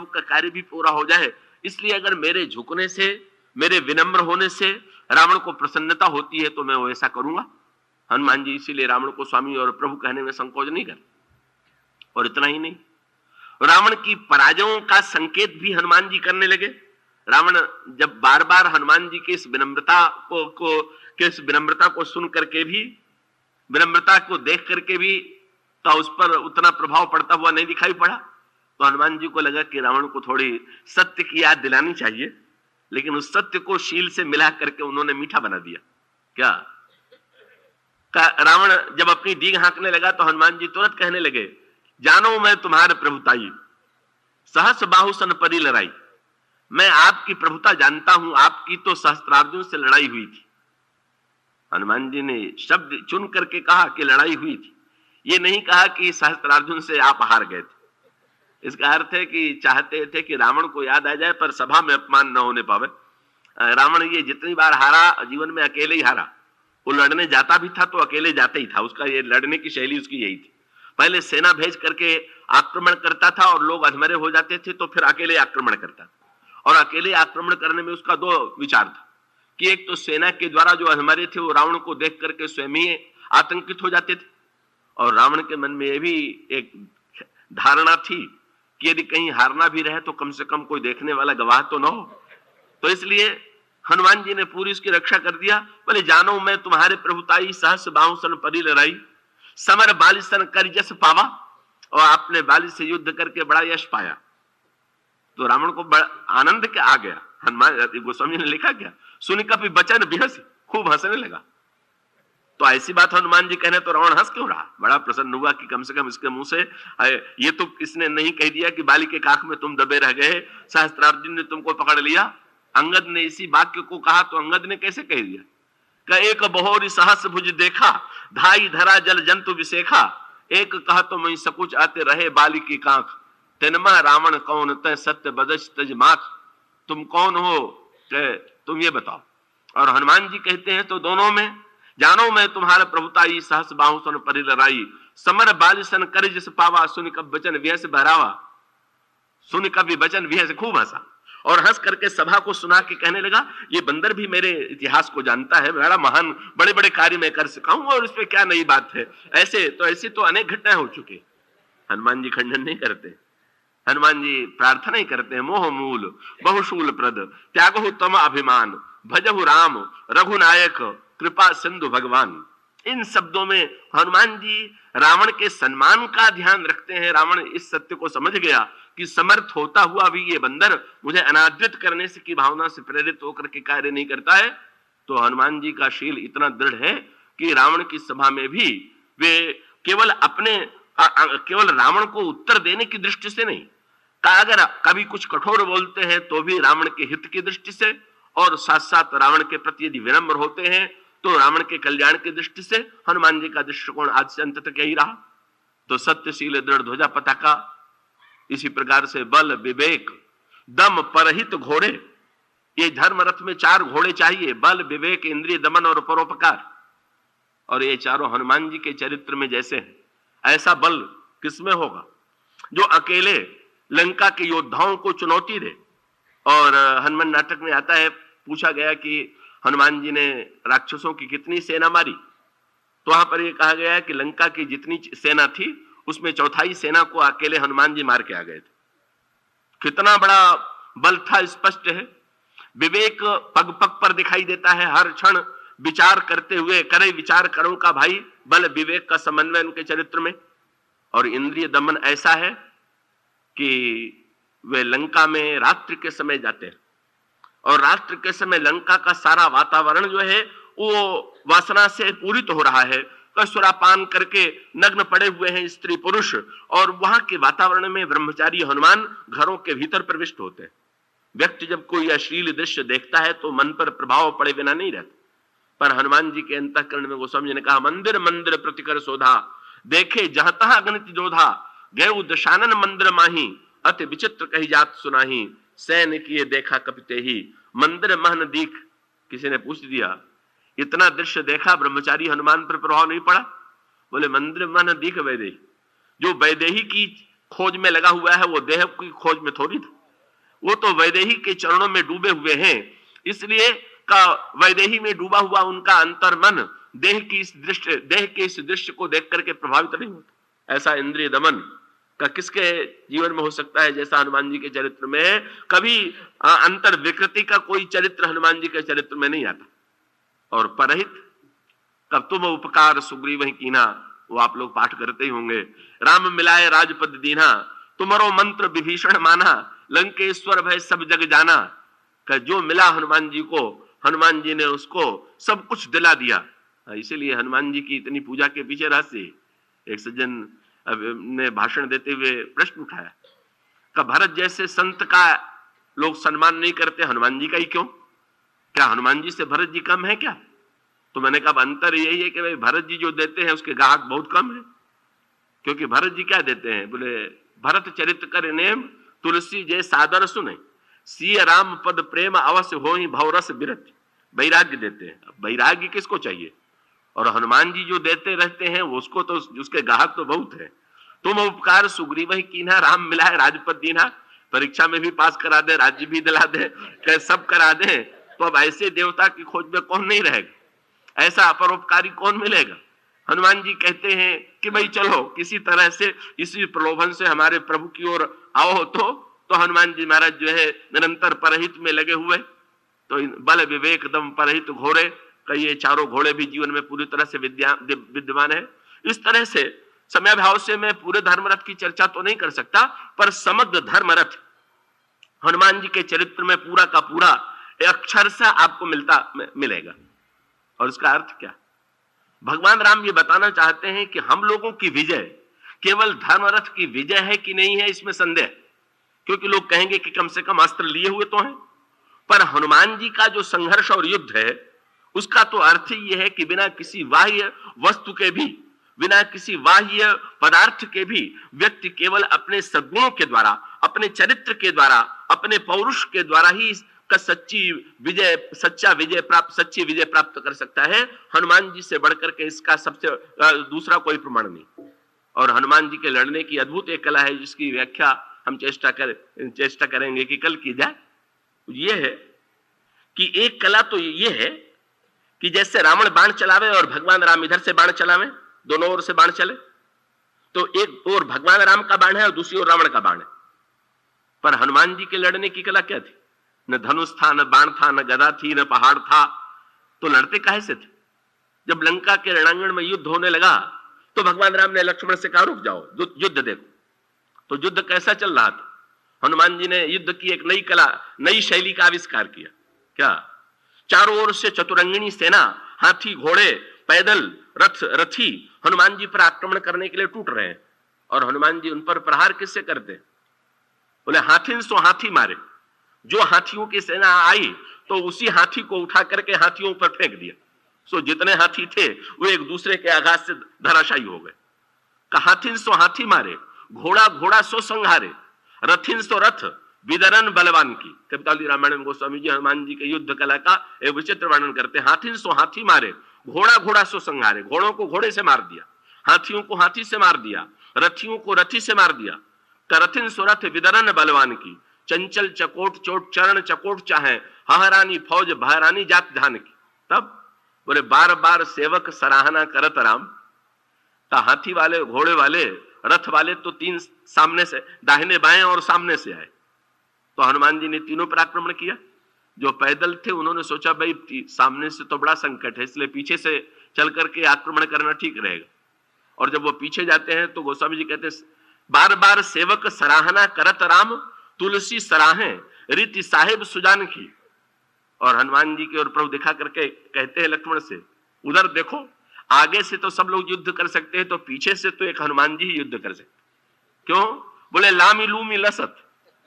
प्रभु का कार्य भी पूरा हो जाए, इसलिए अगर मेरे झुकने से, मेरे विनम्र होने से रावण को प्रसन्नता होती है तो मैं वो ऐसा करूंगा। हनुमान जी इसीलिए रावण को स्वामी और प्रभु कहने में संकोच नहीं कर। और इतना ही नहीं, रावण की पराजयों का संकेत भी हनुमान जी करने लगे। रावण जब बार बार हनुमान जी की इस विनम्रता को सुन करके भी, विनम्रता को देख करके भी तो उस पर उतना प्रभाव पड़ता हुआ नहीं दिखाई पड़ा, तो हनुमान जी को लगा कि रावण को थोड़ी सत्य की याद दिलानी चाहिए। लेकिन उस सत्य को शील से मिला करके उन्होंने मीठा बना दिया। क्या रावण जब अपनी डींग हाँकने लगा तो हनुमान जी तुरंत कहने लगे, जानो मैं तुम्हारे प्रभुताई, सहस बाहु सन परी लड़ाई। मैं आपकी प्रभुता जानता हूं, आपकी तो सहस्त्रार्जुन से लड़ाई हुई थी। हनुमान जी ने शब्द चुन करके कहा कि लड़ाई हुई थी, ये नहीं कहा कि सहस्त्रार्जुन से आप हार गए थे। इसका अर्थ है कि चाहते थे कि रावण को याद आ जाए पर सभा में अपमान न होने पावे। रावण ये जितनी बार हारा जीवन में अकेले ही हारा। वो लड़ने जाता भी था तो अकेले जाता ही था, उसका ये लड़ने की शैली उसकी यही थी। पहले सेना भेज करके आक्रमण करता था और लोग अधमरे हो जाते थे तो फिर अकेले आक्रमण करता था। और अकेले आक्रमण करने में उसका दो विचार था कि एक तो सेना के द्वारा जो अधमरे थे वो रावण को देख करके स्वयं ही आतंकित हो जाते थे, और रावण के मन में यह भी एक धारणा थी कि यदि कहीं हारना भी रहे तो कम से कम कोई देखने वाला गवाह तो न हो। तो इसलिए हनुमान जी ने पूरी उसकी रक्षा कर दिया। बोले, जानो मैं तुम्हारे प्रभुताई, सहस बाहु सन परी लड़ाई, समर बाली सन कर जस पावा। और आपने बाली से युद्ध करके बड़ा यश पाया। तो रावण को बड़ा आनंद क्या आ गया। हनुमान गोस्वामी ने लिखा क्या, सुन कपि बचन बिहस, खूब हंसने लगा। तो ऐसी बात हनुमान जी कहने तो रावण हंस क्यों रहा, बड़ा प्रसन्न हुआ कि कम से कम इसके मुंह से ये तो इसने नहीं कह दिया कि बाली के काख में तुम दबे रह गए, सहस्त्रार्जुन ने तुमको पकड़ लिया। अंगद ने इसी वाक्य को कहा तो अंगद ने कैसे कह दिया, एक बहोरी सहस भुज देखा, धाई धरा जल जंतु विशेखा, एक कहा तो मैं सकुच आते रहे बाली की काख, तेनमा रावण कौन तय सत्य बदश तज माख। तुम कौन हो, तुम ये बताओ। और हनुमान जी कहते हैं तो दोनों में, जानो मैं तुम्हारा प्रभुताई, सहस बाहु सन परि लड़ाई, समर बाली सन कर जिस पावा, सुन कब बचन व्यस बहरावा। सुन कभी बचन व्यस, खूब हंसा और हंस करके सभा को सुना के कहने लगा, ये बंदर भी मेरे इतिहास को जानता है, बड़ा महान, बड़े बड़े कार्य मैं कर सका हूं और इसमें क्या नई बात है। ऐसे तो अनेक घटनाएं हो चुकी। हनुमान जी खंडन नहीं करते, हनुमान जी प्रार्थना ही करते हैं, मोह मूल बहुशूल प्रद, त्यागहु तम अभिमान, भजहु राम रघुनायक, कृपा सिंधु भगवान। इन शब्दों में हनुमान जी रावण के सम्मान का ध्यान रखते हैं। रावण इस सत्य को समझ गया कि समर्थ होता हुआ भी ये बंदर मुझे अनादृत करने से की भावना से प्रेरित होकर के कार्य नहीं करता है। तो हनुमान जी का शील इतना दृढ़ है कि रावण की सभा में भी वे केवल रावण को उत्तर देने की दृष्टि से नहीं, अगर कभी कुछ कठोर बोलते हैं तो भी रावण के हित की दृष्टि से, और साथ साथ रावण के प्रति यदि विनम्र होते हैं तो रावण के कल्याण की दृष्टि से हनुमान जी का दृष्टिकोण आज से अंत तक यही रहा। तो सत्यशील दृढ़ ध्वजा पताका, इसी प्रकार से बल विवेक दम परहित घोड़े, ये धर्म रथ में 4 घोड़े चाहिए, बल विवेक इंद्रिय दमन और परोपकार। और ये चारों हनुमान जी के चरित्र में जैसे हैं, ऐसा बल किसमें होगा जो अकेले लंका के योद्धाओं को चुनौती दे। और हनुमान नाटक में आता है, पूछा गया कि हनुमान जी ने राक्षसों की कितनी सेना मारी, तो वहां पर यह कहा गया है कि लंका की जितनी सेना थी उसमें 1/4 सेना को अकेले हनुमान जी मार के आ गए थे। कितना बड़ा बल था स्पष्ट है। विवेक पग पग पर दिखाई देता है, हर क्षण विचार करते हुए, करे विचार करो का भाई, बल विवेक का समन्वय उनके चरित्र में। और इंद्रिय दमन ऐसा है कि वे लंका में रात्रि के समय जाते हैं, और रात्रि के समय लंका का सारा वातावरण जो है वो वासना से पूरित हो रहा है। सुरापान करके नग्न पड़े हुए हैं स्त्री पुरुष, और वहां के वातावरण में ब्रह्मचारी हनुमान घरों के भीतर प्रविष्ट होते हैं। व्यक्ति जब कोई अश्लील दृश्य देखता है तो मन पर प्रभाव पड़े बिना नहीं रहता, पर हनुमान जी के अंतःकरण में गोस्वामी जी ने कहा, मंदिर मंदिर प्रतिकर शोधा, देखे जहां तहां अगणित जोधा, गए दशानन मंदिर माही, अति विचित्र कही जात सुनाही, सैन किए देखा कपिते ही, मंदिर महन दीख। किसी ने पूछ दिया, इतना दृश्य देखा, ब्रह्मचारी हनुमान पर प्रभाव नहीं पड़ा? बोले, मंदिर महन दीख वैदेही, जो वैदेही की खोज में लगा हुआ है, वो देह की खोज में थोड़ी था। वो तो वैदेही के चरणों में डूबे हुए हैं, इसलिए का वैदेही में डूबा हुआ उनका अंतर्मन देह के इस दृश्य को देख करके प्रभावित नहीं होता। ऐसा इंद्रिय दमन का किसके जीवन में हो सकता है जैसा हनुमान जी के चरित्र में है। कभी अंतर विकृति का कोई चरित्र हनुमान जी के चरित्र में नहीं आता। और परहित कब तुम उपकार सुग्रीव ही कीना, वो आप लोग पाठ करते ही होंगे। राम मिलाए राजपद दीना, तुम्हारो मंत्र विभीषण माना, लंकेश्वर भय सब जग जाना। का जो मिला हनुमान जी को, हनुमान जी ने उसको सब कुछ दिला दिया। इसीलिए हनुमान जी की इतनी पूजा के पीछे रहस्य। एक सज्जन ने भाषण देते हुए प्रश्न उठाया कि भरत जैसे संत का लोग सम्मान नहीं करते, हनुमान जी का ही क्यों? क्या हनुमान जी से भरत जी कम है क्या? तो मैंने कहा अंतर यही है कि भाई भरत जी जो देते हैं उसके ग्राहक बहुत कम है। क्योंकि भरत जी क्या देते हैं? बोले भरत चरित्र कर नेम, तुलसी जय सादर सुने, सिय राम पद प्रेम अवश्य हो ही भवरस बिरत। वैराग्य देते हैं। वैराग्य किसको चाहिए? और हनुमान जी जो देते रहते हैं उसको तो, उसके ग्राहक तो बहुत है। तुम उपकार सुग्रीव ही कीन्हा, राम मिलाए राजपद दीन्हा। परीक्षा में भी पास करा दे, राज्य भी दिला दे, सब करा दे, तो अब ऐसे देवता की खोज में कौन नहीं रहेगा? ऐसा अपरोपकारी कौन मिलेगा? हनुमान जी कहते हैं कि भाई चलो किसी तरह से इसी प्रलोभन से हमारे प्रभु की ओर आओ। तो हनुमान जी महाराज जो है निरंतर परहित में लगे हुए। तो बल विवेक दम परहित घोड़े, कई ये चारों घोड़े भी जीवन में पूरी तरह से विद्यमान है। इस तरह से समय भाव से मैं पूरे धर्मरथ की चर्चा तो नहीं कर सकता, पर समग्र धर्मरथ हनुमान जी के चरित्र में पूरा का पूरा अक्षर से आपको मिलेगा। और इसका अर्थ क्या? भगवान राम ये बताना चाहते हैं कि हम लोगों की विजय केवल धर्मरथ की विजय है कि नहीं है, इसमें संदेह। क्योंकि लोग कहेंगे कि कम से कम अस्त्र लिए हुए तो हैं, पर हनुमान जी का जो संघर्ष और युद्ध है उसका तो अर्थ ही यह है कि बिना किसी बाह्य वस्तु के भी, बिना किसी बाह्य पदार्थ के भी व्यक्ति केवल अपने सद्गुणों के द्वारा, अपने चरित्र के द्वारा, अपने पौरुष के द्वारा ही का सच्ची विजय प्राप्त कर सकता है। हनुमान जी से बढ़कर के इसका सबसे दूसरा कोई प्रमाण नहीं। और हनुमान जी के लड़ने की अद्भुत एक कला है जिसकी व्याख्या हम चेष्टा करेंगे कि कल की जाए। यह है कि एक कला तो यह है कि जैसे रावण बाण चलावे और भगवान राम इधर से बाण चलावे, दोनों ओर से बाण चले, तो एक ओर भगवान राम का बाण है और दूसरी ओर रावण का बाण है। पर हनुमान जी के लड़ने की कला क्या थी? न धनुष था, न बाण था, न गदा थी, न पहाड़ था। तो लड़ते काहे से थे? जब लंका के रणांगण में युद्ध होने लगा तो भगवान राम ने लक्ष्मण से कहा रुक जाओ, युद्ध देखो। तो युद्ध कैसा चल रहा था? हनुमान जी ने युद्ध की एक नई कला, नई शैली का आविष्कार किया। क्या? चारों ओर से चतुरंगिणी सेना, हाथी, घोड़े, पैदल, रथी हनुमान जी पर आक्रमण करने के लिए टूट रहे हैं। और हनुमान जी उन पर प्रहार किससे करते? बोले हाथी सो हाथी मारे। जो हाथियों की सेना आई तो उसी हाथी को उठा करके हाथियों पर फेंक दिया। सो जितने हाथी थे वो एक दूसरे के आघात से धराशायी हो गए। हाथी सो हाथी मारे, घोड़ा घोड़ा सो संहारे, रथिन सो रथ विदरन बलवान की। कवितावली रामायण में गोस्वामी जी हनुमान जी के युद्ध कला का एक विचित्र वर्णन करते हैं। हाथी सो हाथी मारे, घोड़ा घोड़ा सो संहारे। घोड़ों को घोड़े से मार दिया, हाथियों को हाथी से मार दिया, रथियों को रथी से मार दिया। रथिन सो रथ विदरन बलवान की, चंचल चकोट चोट चरण चकोट चाहे, हहरानी फौज बहरानी जात ध्यान की। तब बोले बार बार सेवक सराहना करत राम। हाथी वाले, घोड़े वाले, रथ वाले तो तीन सामने से, दाहिने बाएं और सामने से आए। तो हनुमान जी ने तीनों पर आक्रमण किया। जो पैदल थे उन्होंने सोचा भाई सामने से तो बड़ा संकट है, इसलिए पीछे से चल करके आक्रमण करना ठीक रहेगा। और जब वो पीछे जाते हैं तो गोस्वामी जी कहते हैं बार बार सेवक सराहना करत राम, तुलसी सराहे रीति साहेब सुजान की। और हनुमान जी की ओर प्रभु दिखा करके कहते हैं लक्ष्मण से उधर देखो, आगे से तो सब लोग युद्ध कर सकते हैं, तो पीछे से तो एक हनुमान जी ही युद्ध कर सकते। क्यों? बोले लामी लूमी लसत।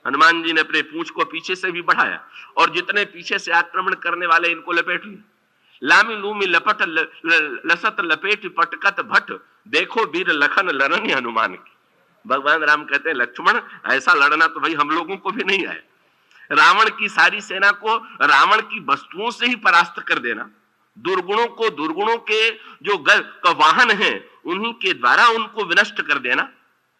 हनुमान जी ने अपने पूंछ को पीछे से भी बढ़ाया और जितने पीछे से आक्रमण करने वाले इनको लपेट लिया। लामी लूमी लपट लसत लपेट पटकत भट, देखो वीर लखन लड़न हनुमान की। भगवान राम कहते हैं लक्ष्मण ऐसा लड़ना तो भाई हम लोगों को भी नहीं आए। रावण की सारी सेना को रावण की वस्तुओं से ही परास्त कर देना, दुर्गुणों को दुर्गुणों के जो वाहन हैं उन्हीं के द्वारा उनको विनष्ट कर देना,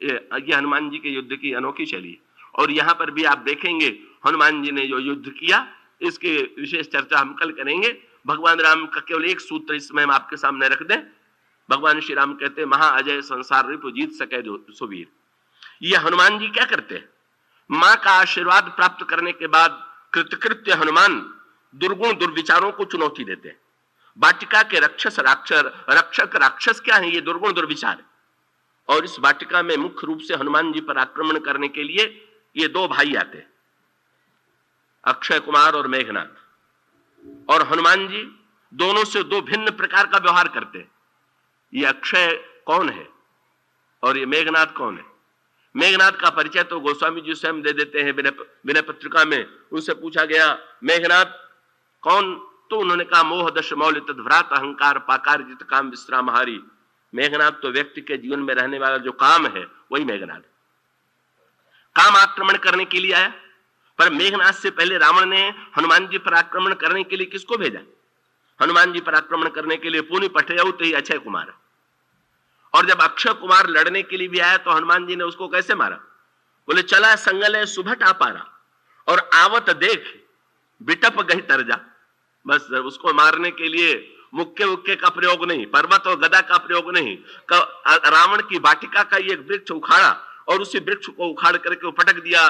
ये हनुमान जी के युद्ध की अनोखी शैली। और यहाँ पर भी आप देखेंगे हनुमान जी ने जो युद्ध किया, इसके विशेष चर्चा हम कल करेंगे। भगवान राम का केवल एक सूत्र इस समय हम आपके सामने रख दें। भगवान श्री राम कहते हैं, महा अजय संसार रिपु जीत सके सुवीर। ये हनुमान जी क्या करते हैं? मां का आशीर्वाद प्राप्त करने के बाद कृतकृत्य हनुमान दुर्गुण दुर्विचारों को चुनौती देते हैं। वाटिका के रक्षक राक्षस क्या है? ये दुर्गुण दुर्विचार। और इस वाटिका में मुख्य रूप से हनुमान जी पर आक्रमण करने के लिए ये दो भाई आते हैं, अक्षय कुमार और मेघनाथ। और हनुमान जी दोनों से दो भिन्न प्रकार का व्यवहार करते हैं। ये अक्षय कौन है और ये मेघनाथ कौन है? मेघनाथ का परिचय तो गोस्वामी जी स्वयं दे देते हैं विनय पत्रिका में। उनसे पूछा गया, मेघनाथ कौन? तो उन्होंने कहा, मोह दश मौल तद्भ्रात अहंकार पाकार जित काम विश्रामहारी। मेघनाथ तो व्यक्ति के जीवन में रहने वाला जो काम है वही मेघनाथ। काम आक्रमण करने के लिए आया, पर मेघनाथ से पहले रावण ने हनुमान जी पर आक्रमण करने के लिए किसको भेजा? हनुमान जी पर आक्रमण करने के लिए पुनि पठयौत ही अक्षय कुमार। और जब अक्षय कुमार लड़ने के लिए भी आया तो हनुमान जी ने उसको कैसे मारा? बोले, चला संगल सुभट आ पारा और आवत देख बिटप गही तरजा। बस उसको मारने के लिए मुक्के उक्के का प्रयोग नहीं, पर्वत और गदा का प्रयोग नहीं, रावण की वाटिका का एक वृक्ष उखाड़ा और उसी वृक्ष को उखाड़ करके पटक दिया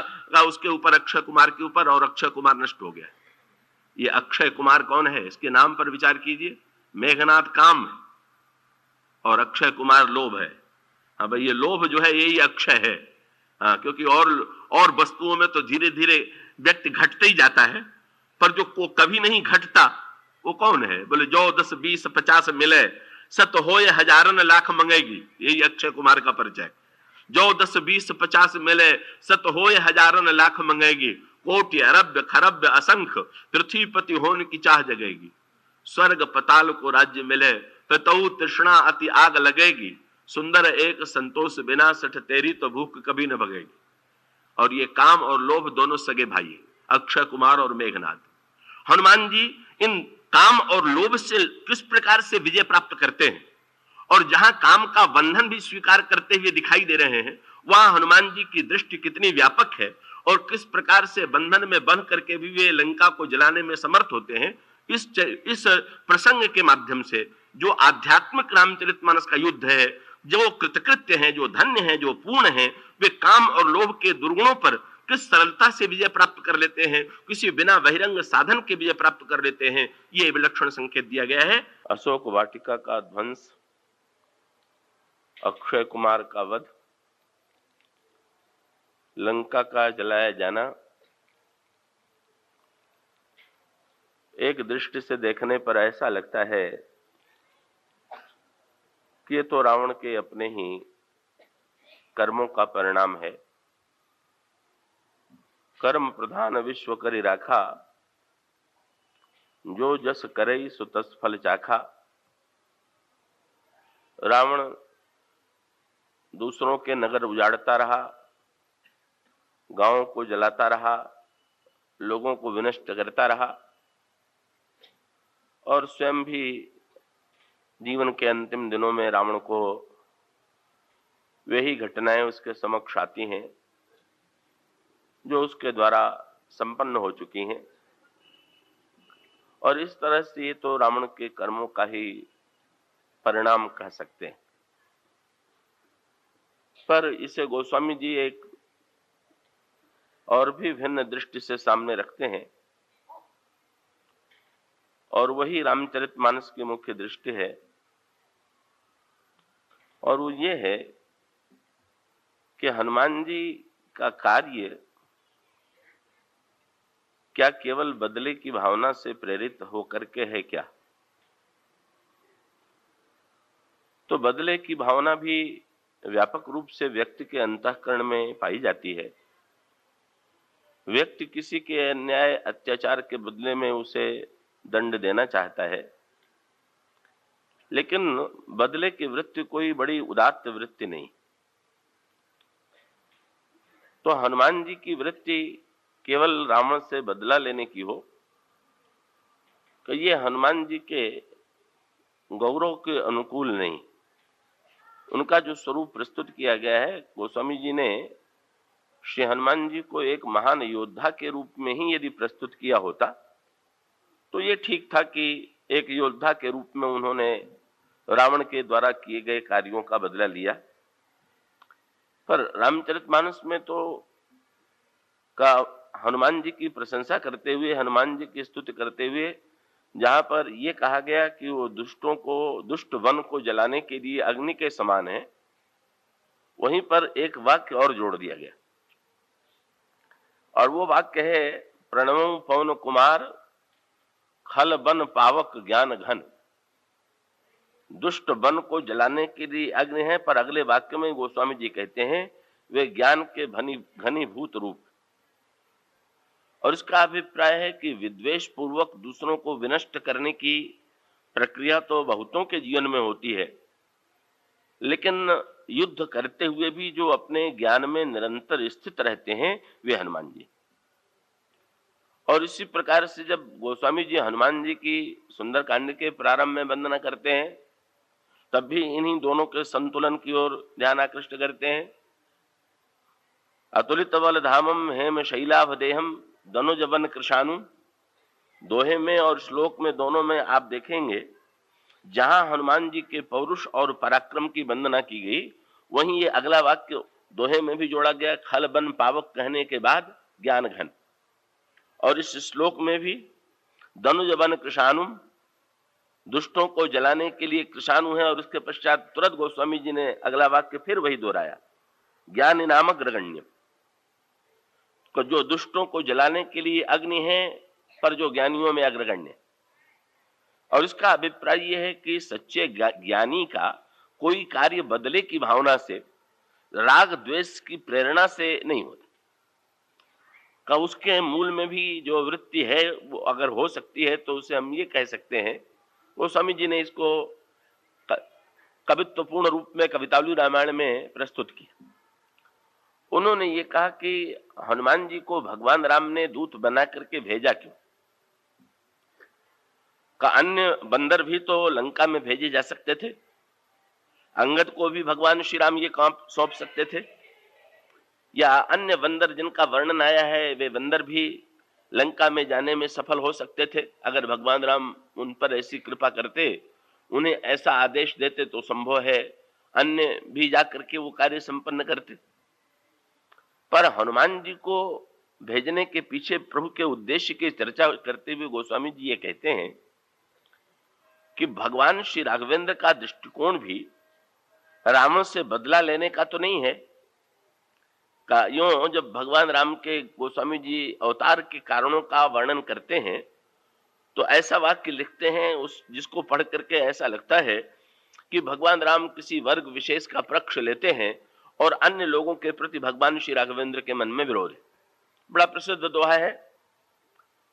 उसके ऊपर, अक्षय कुमार के ऊपर, और अक्षय कुमार नष्ट हो गया। ये अक्षय कुमार कौन है? इसके नाम पर विचार कीजिए। मेघनाथ काम है और अक्षय कुमार लोभ है। हाँ भाई, ये लोभ जो है यही अक्षय है। हाँ, क्योंकि और वस्तुओं में तो धीरे धीरे व्यक्ति घटते ही जाता है, पर जो को कभी नहीं घटता वो कौन है? बोले, जो 10 20 50 मिले सत होए हजारन लाख मंगेगी। यही अक्षय कुमार का परिचय। जो 10 20 50 मिले सत होए हजारन लाख मंगेगी। कोटि अरब्य खरब्य असंख्य पृथ्वीपति होने की चाह जगेगी। स्वर्ग पताल को राज्य मिले तो तऊ तृष्णा अति आग लगेगी। सुंदर एक संतोष बिना सठ तेरी तो भूख कभी न भगेगी। और ये काम और लोभ दोनों सगे भाई है, अक्षय कुमार और मेघनाथ। हनुमान जी इन काम और लोभ से किस प्रकार से विजय प्राप्त करते हैं, और जहां काम का बंधन भी स्वीकार करते हुए दिखाई दे रहे हैं, वहां हनुमान जी की दृष्टि कितनी व्यापक है और किस प्रकार से बंधन में बंध करके भी वे लंका को जलाने में समर्थ होते हैं। इस प्रसंग के माध्यम से जो आध्यात्मिक रामचरितमानस का युद्ध है, जो कृतकृत्य है, जो धन्य है, जो पूर्ण है, वे काम और लोभ के दुर्गुणों पर किस सरलता से विजय प्राप्त कर लेते हैं, किसी बिना बहिरंग साधन के विजय प्राप्त कर लेते हैं, ये विलक्षण संकेत दिया गया है। अशोक वाटिका का ध्वंस, अक्षय कुमार का वध, लंका का जलाया जाना, एक दृष्टि से देखने पर ऐसा लगता है कि ये तो रावण के अपने ही कर्मों का परिणाम है। कर्म प्रधान विश्व करि राखा, जो जस करई सो तस फल चाखा। रावण दूसरों के नगर उजाड़ता रहा, गांवों को जलाता रहा, लोगों को विनष्ट करता रहा, और स्वयं भी जीवन के अंतिम दिनों में रावण को वही घटनाएं उसके समक्ष आती हैं जो उसके द्वारा संपन्न हो चुकी हैं। और इस तरह से ये तो रावण के कर्मों का ही परिणाम कह सकते हैं। पर इसे गोस्वामी जी एक और भी भिन्न दृष्टि से सामने रखते हैं, और वही रामचरितमानस की मुख्य दृष्टि है। और वो ये है कि हनुमान जी का कार्य क्या केवल बदले की भावना से प्रेरित होकर के है क्या? तो बदले की भावना भी व्यापक रूप से व्यक्ति के अंतःकरण में पाई जाती है। व्यक्ति किसी के अन्याय अत्याचार के बदले में उसे दंड देना चाहता है, लेकिन बदले की वृत्ति कोई बड़ी उदात्त वृत्ति नहीं। तो हनुमान जी की वृत्ति केवल रावण से बदला लेने की हो कि ये हनुमान जी के गौरव के अनुकूल नहीं। उनका जो स्वरूप प्रस्तुत किया गया है, गोस्वामी जी ने श्री हनुमान जी को एक महान योद्धा के रूप में ही यदि प्रस्तुत किया होता तो ये ठीक था कि एक योद्धा के रूप में उन्होंने रावण के द्वारा किए गए कार्यों का बदला लिया। पर रामचरितमानस में तो का हनुमान जी की प्रशंसा करते हुए, हनुमान जी की स्तुति करते हुए जहां पर यह कहा गया कि वो दुष्ट वन को जलाने के लिए अग्नि के समान है, वहीं पर एक वाक्य और जोड़ दिया गया और वो वाक्य है प्रणव पवन कुमार खल बन पावक ज्ञान घन। दुष्ट वन को जलाने के लिए अग्नि है, पर अगले वाक्य में गोस्वामी जी कहते हैं वे ज्ञान के घनीभूत रूप। और इसका अभिप्राय है कि विद्वेष पूर्वक दूसरों को विनष्ट करने की प्रक्रिया तो बहुतों के जीवन में होती है, लेकिन युद्ध करते हुए भी जो अपने ज्ञान में निरंतर स्थित रहते हैं वे हनुमान जी। और इसी प्रकार से जब गोस्वामी जी हनुमान जी की सुंदरकांड के प्रारंभ में वंदना करते हैं, तब भी इन्हीं दोनों के संतुलन की ओर ध्यान आकृष्ट करते हैं। अतुलित बल धामम हेम शैलाभ देहम धनुज वन कृशानु। दोहे में और श्लोक में दोनों में आप देखेंगे जहां हनुमान जी के पौरुष और पराक्रम की वंदना की गई, वहीं ये अगला वाक्य दोहे में भी जोड़ा गया, खल बन पावक कहने के बाद ज्ञान घन। और इस श्लोक में भी धनुज वन कृशानु, दुष्टों को जलाने के लिए कृशानु है, और उसके पश्चात तुरंत गोस्वामी जी ने अगला वाक्य फिर वही दोहराया, ज्ञान नामक अग्रगण्य। तो जो दुष्टों को जलाने के लिए अग्नि है, पर जो ज्ञानियों में अग्रगण्य। और इसका अभिप्राय यह है कि सच्चे ज्ञानी का कोई कार्य बदले की भावना से, राग द्वेष की प्रेरणा से नहीं होता, का उसके मूल में भी जो वृत्ति है वो अगर हो सकती है तो उसे हम ये कह सकते हैं। वो स्वामी जी ने इसको कवित्वपूर्ण रूप में कवितावली रामायण में प्रस्तुत किया। उन्होंने ये कहा कि हनुमान जी को भगवान राम ने दूत बना करके भेजा क्यों? का अन्य बंदर भी तो लंका में भेजे जा सकते थे, अंगद को भी भगवान श्री राम ये काम सौंप सकते थे, या अन्य बंदर जिनका वर्णन आया है वे बंदर भी लंका में जाने में सफल हो सकते थे। अगर भगवान राम उन पर ऐसी कृपा करते, उन्हें ऐसा आदेश देते तो संभव है अन्य भी जाकर के वो कार्य संपन्न करते। पर हनुमान जी को भेजने के पीछे प्रभु के उद्देश्य की चर्चा करते हुए गोस्वामी जी ये कहते हैं कि भगवान श्री राघवेंद्र का दृष्टिकोण भी रावण से बदला लेने का तो नहीं है। का यूं जब भगवान राम के गोस्वामी जी अवतार के कारणों का वर्णन करते हैं तो ऐसा वाक्य लिखते हैं उस जिसको पढ़ करके ऐसा लगता है कि भगवान राम किसी वर्ग विशेष का पक्ष लेते हैं और अन्य लोगों के प्रति भगवान श्री राघवेंद्र के मन में विरोध है। बड़ा प्रसिद्ध दोहा है।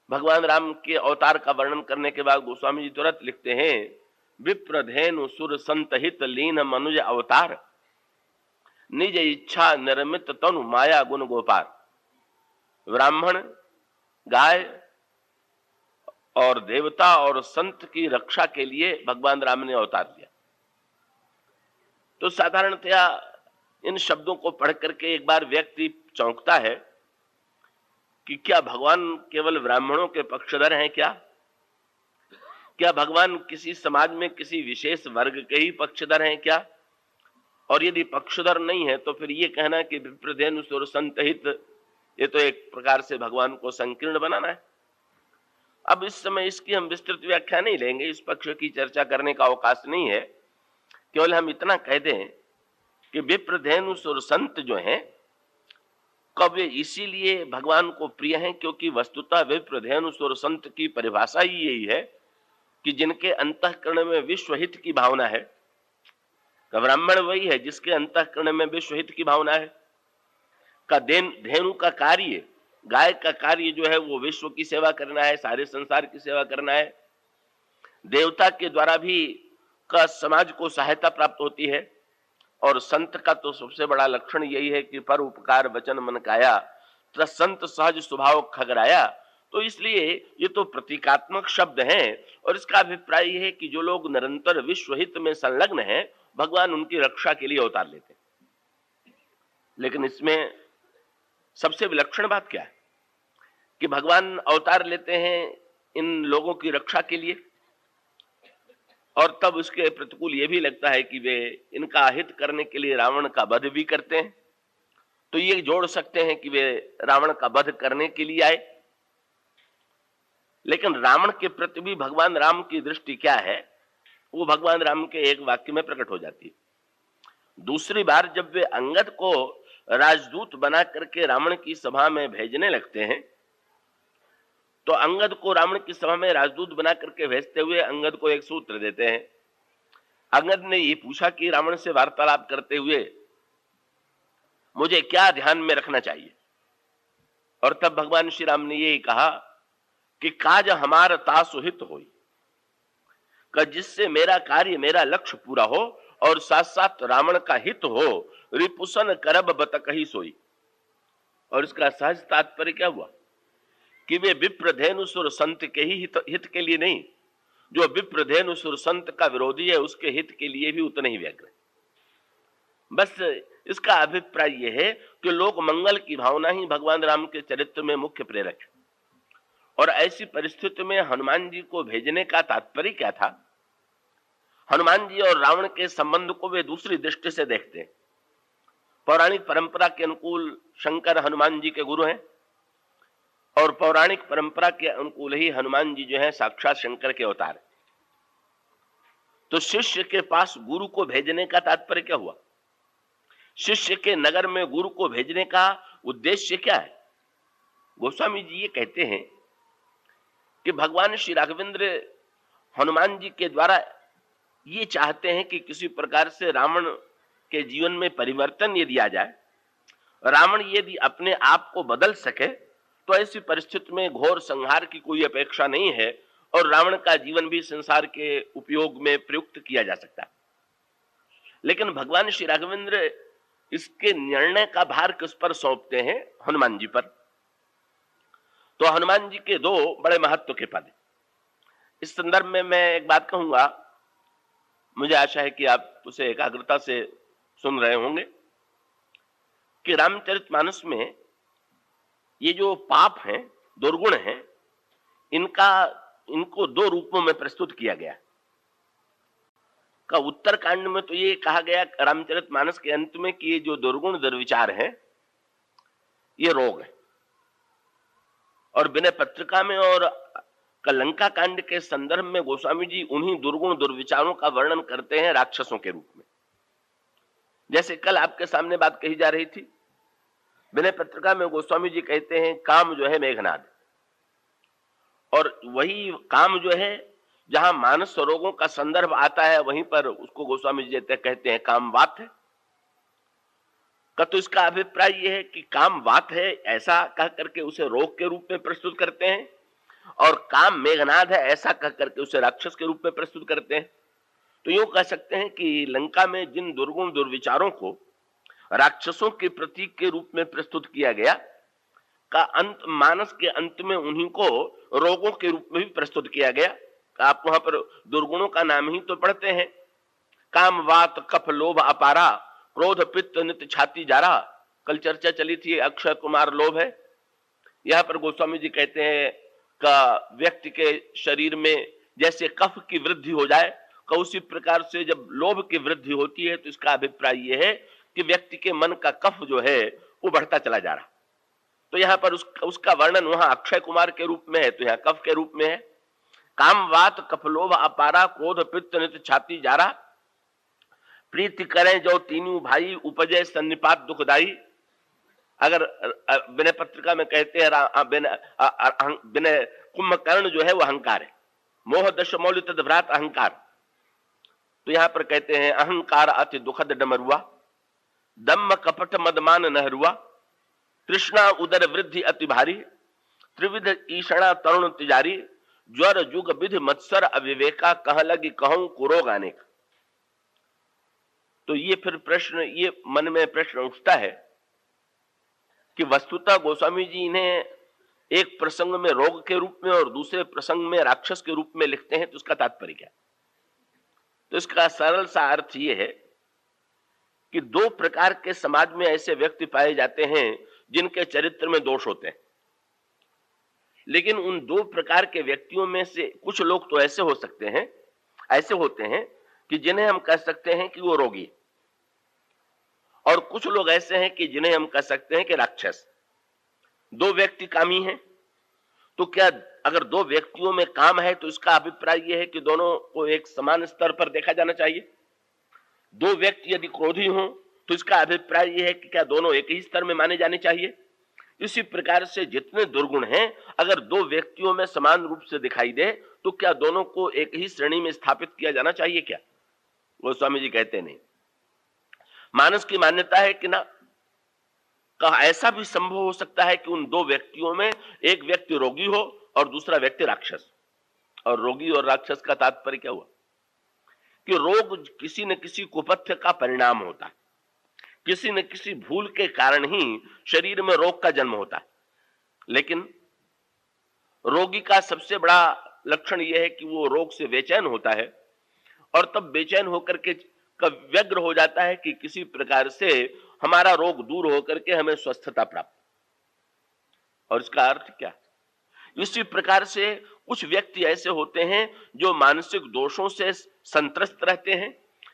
भगवान राम के अवतार का वर्णन करने के बाद गोस्वामी जी तुरंत लिखते हैं, विप्रधेनु सुर संतहित लीन मनुज अवतार, निज इच्छा निर्मित तनु माया गुण गोपार। ब्राह्मण, गाय और देवता और संत की रक्षा के लिए भगवान राम ने अवतार लिया। तो साधारणतया इन शब्दों को पढ़ करके एक बार व्यक्ति चौंकता है कि क्या भगवान केवल ब्राह्मणों के पक्षधर हैं? क्या भगवान किसी समाज में किसी विशेष वर्ग के ही पक्षधर हैं क्या? और यदि पक्षधर नहीं है तो फिर ये कहना कि विप्रधेनु सुर संतहित, ये तो एक प्रकार से भगवान को संकीर्ण बनाना है। अब इस समय इसकी हम विस्तृत व्याख्या नहीं लेंगे, इस पक्ष की चर्चा करने का अवकाश नहीं है। केवल हम इतना कह दें कि विप्रधेनु सुर संत जो हैं, कब वे इसीलिए भगवान को प्रिय हैं क्योंकि वस्तुतः विप्रधेनु सुर संत की परिभाषा ही यही है कि जिनके अंतःकरण में विश्व हित की भावना है। ब्राह्मण वही है जिसके अंतःकरण में विश्व हित की भावना है। धेनु का कार्य, गाय का कार्य जो है वो विश्व की सेवा करना है, सारे संसार की सेवा करना है। देवता के द्वारा भी का समाज को सहायता प्राप्त होती है। और संत का तो सबसे बड़ा लक्षण यही है कि पर उपकार वचन मन काया, तो संत सहज स्वभाव खगराया। तो इसलिए ये तो प्रतीकात्मक शब्द हैं और इसका अभिप्राय है कि जो लोग निरंतर विश्व हित में संलग्न हैं भगवान उनकी रक्षा के लिए अवतार लेते हैं। लेकिन इसमें सबसे विलक्षण बात क्या है कि भगवान अवतार लेते हैं इन लोगों की रक्षा के लिए, और तब उसके प्रतिकूल ये भी लगता है कि वे इनका हित करने के लिए रावण का वध भी करते हैं। तो ये जोड़ सकते हैं कि वे रावण का वध करने के लिए आए। लेकिन रावण के प्रति भी भगवान राम की दृष्टि क्या है, वो भगवान राम के एक वाक्य में प्रकट हो जाती है। दूसरी बार जब वे अंगद को राजदूत बना करके रावण की सभा में भेजने लगते हैं, तो अंगद को रावण की सभा में राजदूत बना करके भेजते हुए अंगद को एक सूत्र देते हैं। अंगद ने ये पूछा कि रावण से वार्तालाप करते हुए मुझे क्या ध्यान में रखना चाहिए, और तब भगवान श्री राम ने यही कहा कि काज हमार तासु हित होई, का जिससे मेरा कार्य मेरा लक्ष्य पूरा हो और साथ साथ रावण का हित हो, रिपुसन करब बत कही सोई। और इसका सहज तात्पर्य क्या हुआ कि वे विप्रधेनुसुर संत के ही हित के लिए नहीं, जो विप्रधेनुसुर संत का विरोधी है उसके हित के लिए भी उतने ही व्यग्र है। बस इसका अभिप्राय यह है कि लोक मंगल की भावना ही भगवान राम के चरित्र में मुख्य प्रेरक है। और ऐसी परिस्थिति में हनुमान जी को भेजने का तात्पर्य क्या था? हनुमान जी और रावण के संबंध को वे दूसरी दृष्टि से देखते हैं। पौराणिक परंपरा के अनुकूल शंकर हनुमान जी के गुरु हैं, और पौराणिक परंपरा के अनुकूल ही हनुमान जी जो है साक्षात शंकर के अवतार है। तो शिष्य के पास गुरु को भेजने का तात्पर्य क्या हुआ? शिष्य के नगर में गुरु को भेजने का उद्देश्य क्या है? गोस्वामी जी ये कहते हैं कि भगवान श्री राघवेंद्र हनुमान जी के द्वारा ये चाहते हैं कि किसी प्रकार से रावण के जीवन में परिवर्तन यदि आ जाए, रावण यदि अपने आप को बदल सके, तो ऐसी परिस्थिति में घोर संहार की कोई अपेक्षा नहीं है और रावण का जीवन भी संसार के उपयोग में प्रयुक्त किया जा सकता है। लेकिन भगवान श्री राघवेंद्र इसके निर्णय का भार किस पर सौंपते हैं? हनुमान जी पर। तो हनुमान जी के दो बड़े महत्व के पद हैं। इस संदर्भ में मैं एक बात कहूंगा, मुझे आशा है कि आप उसे एकाग्रता से सुन रहे होंगे, कि रामचरितमानस में ये जो पाप हैं, दुर्गुण हैं, इनको दो रूपों में प्रस्तुत किया गया। का उत्तर कांड में तो ये कहा गया रामचरितमानस के अंत में कि ये जो दुर्गुण दुर्विचार हैं ये रोग है, और विनय पत्रिका में और लंका कांड के संदर्भ में गोस्वामी जी उन्हीं दुर्गुण दुर्विचारों का वर्णन करते हैं राक्षसों के रूप में। जैसे कल आपके सामने बात कही जा रही थी, विनय पत्रिका में गोस्वामी जी कहते हैं काम जो है मेघनाद, और वही काम जो है जहां मानस रोगों का संदर्भ आता है वहीं पर उसको गोस्वामी जी कहते हैं काम वात है। तो इसका अभिप्राय यह है कि काम वात है ऐसा कह करके उसे रोग के रूप में प्रस्तुत करते हैं, और काम मेघनाद है ऐसा कह करके उसे राक्षस के रूप में प्रस्तुत करते हैं। तो यूं कह सकते हैं कि लंका में जिन दुर्गुण दुर्विचारों को राक्षसों के प्रतीक के रूप में प्रस्तुत किया गया, का अंत मानस के अंत में उन्हीं को रोगों के रूप में भी प्रस्तुत किया गया। आप वहां पर दुर्गुणों का नाम ही तो पढ़ते हैं, काम वात कफ लोभ अपारा, क्रोध पित्त नित्य छाती जारा। कल चर्चा चली थी अक्षय कुमार लोभ है। यहां पर गोस्वामी जी कहते हैं का व्यक्ति के शरीर में जैसे कफ की वृद्धि हो जाए, का उसी प्रकार से जब लोभ की वृद्धि होती है तो इसका अभिप्राय यह है कि व्यक्ति के मन का कफ जो है वो बढ़ता चला जा रहा। तो यहाँ पर उसका वर्णन वहां अक्षय कुमार के रूप में है, तो यहाँ कफ के रूप में है। काम वात कफ लोभ अपारा, क्रोध पित्त नित्य छाती जारा, प्रीति करें जो तीनों भाई, उपजय सन्निपात दुखदाई। अगर विनय पत्रिका में कहते हैं विनय कुंभकर्ण जो है वो अहंकार है, मोह दश मौलित व्रात अहंकार। तो यहां पर कहते हैं अहंकार अति दुखद डमरुआ, दम्म कपट मदमान नहरुआ, तृष्णा उदर वृद्धि अति भारी, त्रिविध ईषणा तरुण तिजारी, ज्वर जुग विधि मत्सर अविवेका, कह लगी कहूं कुरोग अनेक। तो ये फिर प्रश्न, ये मन में प्रश्न उठता है कि वस्तुतः गोस्वामी जी इन्हें एक प्रसंग में रोग के रूप में और दूसरे प्रसंग में राक्षस के रूप में लिखते हैं, तो उसका तात्पर्य क्या? तो इसका सरल सा अर्थ यह है कि दो प्रकार के समाज में ऐसे व्यक्ति पाए जाते हैं जिनके चरित्र में दोष होते हैं। लेकिन उन दो प्रकार के व्यक्तियों में से कुछ लोग तो ऐसे हो सकते हैं, ऐसे होते हैं कि जिन्हें हम कह सकते हैं कि वो रोगी, और कुछ लोग ऐसे हैं कि जिन्हें हम कह सकते हैं कि राक्षस। दो व्यक्ति कामी हैं, तो क्या अगर दो व्यक्तियों में काम है तो इसका अभिप्राय यह है कि दोनों को एक समान स्तर पर देखा जाना चाहिए। दो व्यक्ति यदि क्रोधी हों तो इसका अभिप्राय यह है कि क्या दोनों एक ही स्तर में माने जाने चाहिए। इसी प्रकार से जितने दुर्गुण हैं, अगर दो व्यक्तियों में समान रूप से दिखाई दे तो क्या दोनों को एक ही श्रेणी में स्थापित किया जाना चाहिए क्या? गोस्वामी जी कहते नहीं। मानस की मान्यता है कि ना, ऐसा भी संभव हो सकता है कि उन दो व्यक्तियों में एक व्यक्ति रोगी हो और दूसरा व्यक्ति राक्षस। और रोगी और राक्षस का तात्पर्य क्या हुआ कि रोग किसी न किसी कुपथ्य का परिणाम होता है, किसी न किसी भूल के कारण ही शरीर में रोग का जन्म होता है। लेकिन रोगी का सबसे बड़ा लक्षण यह है कि वो रोग से बेचैन होता है, और तब बेचैन होकर के व्यग्र हो जाता है कि किसी प्रकार से हमारा रोग दूर होकर के हमें स्वस्थता प्राप्त। और इसका अर्थ क्या? इसी प्रकार से कुछ व्यक्ति ऐसे होते हैं जो मानसिक दोषों से संत्रस्त रहते हैं,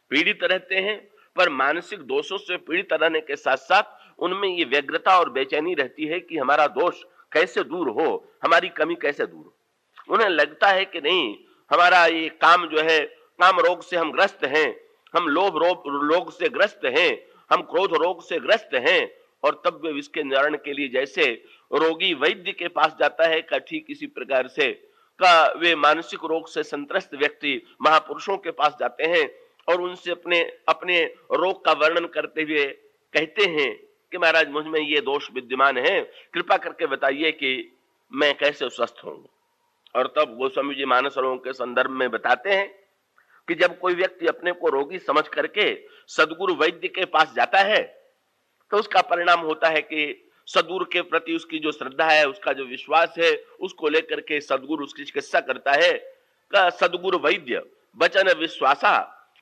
पीड़ित रहते हैं, पर मानसिक दोषों से पीड़ित रहने के साथ साथ उनमें ये व्यग्रता और बेचैनी रहती है कि हमारा दोष कैसे दूर हो, हमारी कमी कैसे दूर हो। उन्हें लगता है कि नहीं, हमारा ये काम जो है, काम रोग से हम ग्रस्त हैं, हम लोभ रोग से ग्रस्त हैं, हम क्रोध रोग से ग्रस्त हैं, और तब वे इसके निवारण के लिए जैसे रोगी वैद्य के पास जाता है का ठीक इसी प्रकार से का वे मानसिक रोग से संत्रस्त व्यक्ति महापुरुषों के पास जाते हैं और उनसे अपने अपने रोग का वर्णन करते हुए कहते हैं कि महाराज मुझ में ये दोष विद्यमान है, कृपा करके बताइए कि मैं कैसे स्वस्थ हूं। और तब गोस्वामी जी मानस सरोवर के संदर्भ में बताते हैं कि जब कोई व्यक्ति अपने को रोगी समझ करके सदगुरु वैद्य के पास जाता है तो उसका परिणाम होता है कि सदगुरु के प्रति उसकी जो श्रद्धा है, उसका जो विश्वास है, उसको लेकर के सदगुरु उसकी चिकित्सा करता है। का सदगुरु वैद्य वचन विश्वासा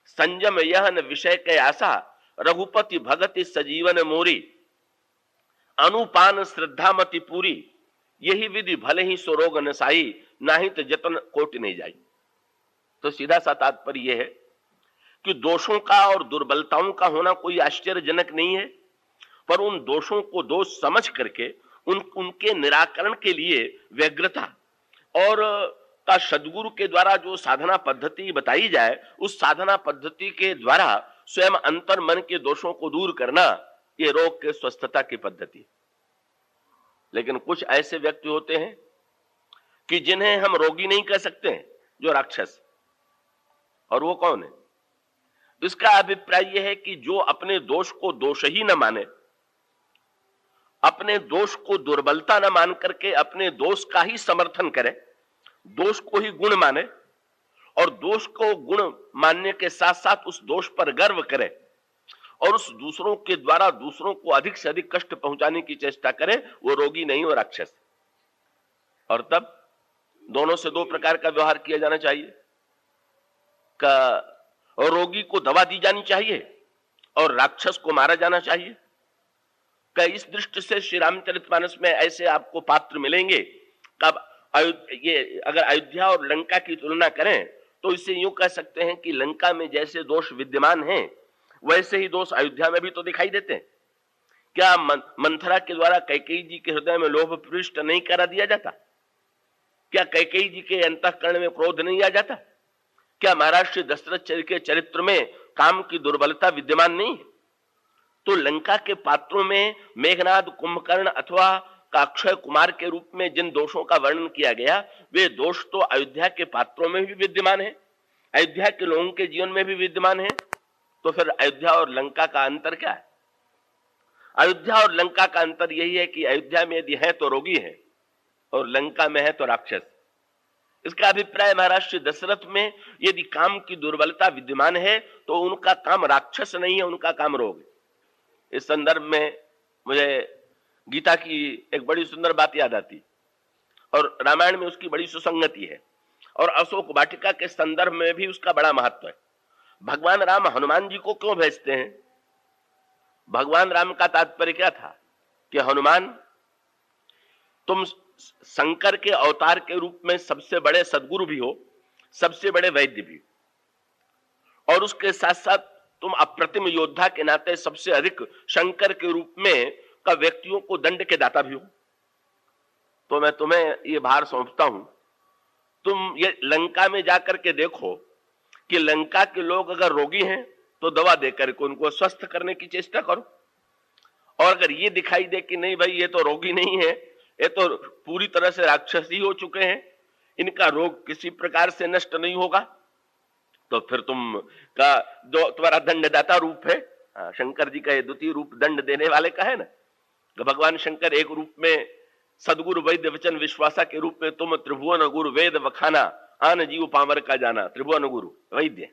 संयम यहन विषय के आशा रघुपति भगति सजीवन मोरी अनुपान श्रद्धामति पूरी यही विधि भले ही स्वरोग नसाई नाही तो जतन कोटि नहीं जाई। तो सीधा सा तात्पर्य यह है कि दोषों का और दुर्बलताओं का होना कोई आश्चर्यजनक नहीं है, पर उन दोषों को दोष समझ करके उनके निराकरण के लिए व्यग्रता और का सदगुरु के द्वारा जो साधना पद्धति बताई जाए, उस साधना पद्धति के द्वारा स्वयं अंतर मन के दोषों को दूर करना, ये रोग के स्वस्थता की पद्धति। लेकिन कुछ ऐसे व्यक्ति होते हैं कि जिन्हें हम रोगी नहीं कह सकते, जो राक्षस। और वो कौन है? इसका अभिप्राय यह है कि जो अपने दोष को दोष ही न माने, अपने दोष को दुर्बलता न मान करके अपने दोष का ही समर्थन करे, दोष को ही गुण माने, और दोष को गुण मानने के साथ साथ उस दोष पर गर्व करे और उस दूसरों के द्वारा दूसरों को अधिक से अधिक कष्ट पहुंचाने की चेष्टा करे, वो रोगी नहीं, वो राक्षस। और तब दोनों से दो प्रकार का व्यवहार किया जाना चाहिए। और रोगी को दवा दी जानी चाहिए और राक्षस को मारा जाना चाहिए। इस दृष्टि से श्री रामचरितमानस में ऐसे आपको पात्र मिलेंगे। कब ये अगर अयोध्या और लंका की तुलना करें तो इसे यूं कह सकते हैं कि लंका में जैसे दोष विद्यमान हैं, वैसे ही दोष अयोध्या में भी तो दिखाई देते हैं। क्या मंथरा के द्वारा कैकेयी जी के हृदय में लोभ प्रविष्ट नहीं करा दिया जाता? क्या कैकेयी जी के अंतःकरण में क्रोध नहीं आ जाता? क्या महाराज श्री दशरथ के चरित्र में काम की दुर्बलता विद्यमान नहीं है? तो लंका के पात्रों में मेघनाद, कुंभकर्ण अथवा अक्षय कुमार के रूप में जिन दोषों का वर्णन किया गया, वे दोष तो अयोध्या के पात्रों में भी विद्यमान है, अयोध्या के लोगों के जीवन में भी विद्यमान है। तो फिर अयोध्या और लंका का अंतर क्या है? अयोध्या और लंका का अंतर यही है कि अयोध्या में यदि है तो रोगी है और लंका में है तो राक्षस। इसका अभिप्राय महाराज श्री दशरथ में यदि काम की दुर्बलता विद्यमान है तो उनका काम राक्षस नहीं है, उनका काम रोग है। इस संदर्भ में मुझे गीता की एक बड़ी सुंदर बात याद आती और रामायण में उसकी बड़ी सुसंगति है और अशोक वाटिका के संदर्भ में भी उसका बड़ा महत्व है। भगवान राम हनुमान जी को क्यों भेजते हैं? भगवान राम का तात्पर्य क्या था कि हनुमान, तुम शंकर के अवतार के रूप में सबसे बड़े सद्गुरु भी हो, सबसे बड़े वैद्य भी, और उसके साथ साथ तुम अप्रतिम योद्धा के नाते सबसे अधिक शंकर के रूप में का व्यक्तियों को दंड के दाता भी हो। तो मैं तुम्हें ये भार सौंपता हूं, तुम ये लंका में जाकर के देखो कि लंका के लोग अगर रोगी हैं तो दवा देकर के उनको स्वस्थ करने की चेष्टा करो, और अगर ये दिखाई दे कि नहीं भाई ये तो रोगी नहीं है, ये तो पूरी तरह से राक्षसी हो चुके हैं, इनका रोग किसी प्रकार से नष्ट नहीं होगा, तो फिर तुम का जो तुम्हारा दंडदाता रूप है, शंकर जी का ये द्वितीय रूप दंड देने वाले का है ना, तो भगवान शंकर एक रूप में सदगुरु वैद्य वचन विश्वासा के रूप में तुम त्रिभुवन गुरु वेद वखाना आन जीव पामर का जाना, त्रिभुवन गुरु वैद्य